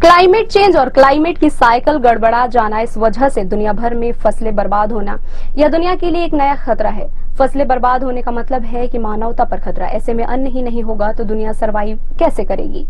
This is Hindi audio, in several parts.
क्लाइमेट चेंज और क्लाइमेट की साइकिल गड़बड़ा जाना, इस वजह से दुनिया भर में फसलें बर्बाद होना यह दुनिया के लिए एक नया खतरा है। फसलें बर्बाद होने का मतलब है कि मानवता पर खतरा। ऐसे में अन्न ही नहीं होगा तो दुनिया सरवाइव कैसे करेगी।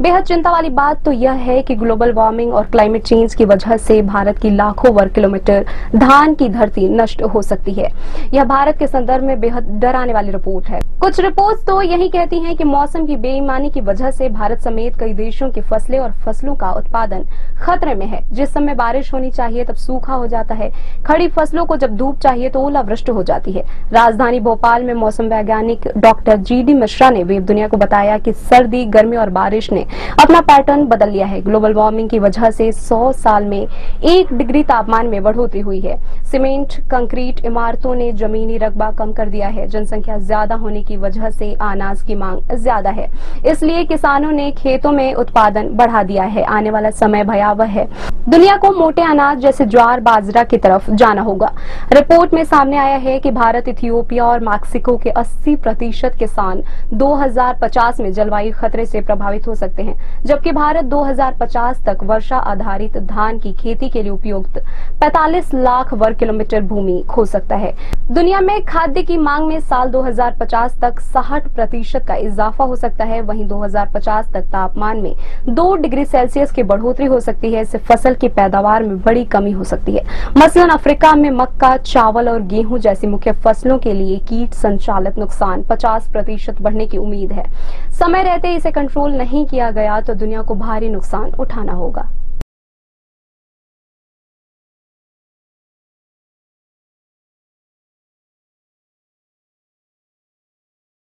बेहद चिंता वाली बात तो यह है कि ग्लोबल वार्मिंग और क्लाइमेट चेंज की वजह से भारत की लाखों वर्ग किलोमीटर धान की धरती नष्ट हो सकती है। यह भारत के संदर्भ में बेहद डराने वाली रिपोर्ट है। कुछ रिपोर्ट्स तो यही कहती हैं कि मौसम की बेईमानी की वजह से भारत समेत कई देशों की फसलें और फसलों का उत्पादन खतरे में है। जिस समय बारिश होनी चाहिए तब सूखा हो जाता है। खड़ी फसलों को जब धूप चाहिए तो ओलावृष्टि हो जाती है। राजधानी भोपाल में मौसम वैज्ञानिक डॉक्टर जीडी मिश्रा ने वेब दुनिया को बताया कि सर्दी, गर्मी और बारिश ने अपना पैटर्न बदल लिया है। ग्लोबल वार्मिंग की वजह से 100 साल में 1 डिग्री तापमान में बढ़ोतरी हुई है। सीमेंट, कंक्रीट इमारतों ने जमीनी रकबा कम कर दिया है। जनसंख्या ज्यादा होने की वजह से अनाज की मांग ज्यादा है, इसलिए किसानों ने खेतों में उत्पादन बढ़ा दिया है। आने वाला समय भयावह है। दुनिया को मोटे अनाज जैसे ज्वार, बाजरा की तरफ जाना होगा। रिपोर्ट में सामने आया है कि भारत, इथियोपिया और मैक्सिको के 80% किसान 2050 में जलवायु खतरे से प्रभावित हो सकते हैं, जबकि भारत 2050 तक वर्षा आधारित धान की खेती के लिए उपयुक्त 45 लाख वर्ग किलोमीटर भूमि खो सकता है। दुनिया में खाद्य की मांग में साल 2050 तक 60% का इजाफा हो सकता है। वहीं 2050 तक तापमान में 2 डिग्री सेल्सियस की बढ़ोतरी हो सकती है। इससे फसल की पैदावार में बड़ी कमी हो सकती है। मसलन अफ्रीका में मक्का, चावल और गेहूं जैसी मुख्य फसलों के लिए कीट संचालित नुकसान 50% बढ़ने की उम्मीद है। समय रहते इसे कंट्रोल नहीं किया गया तो दुनिया को भारी नुकसान उठाना होगा।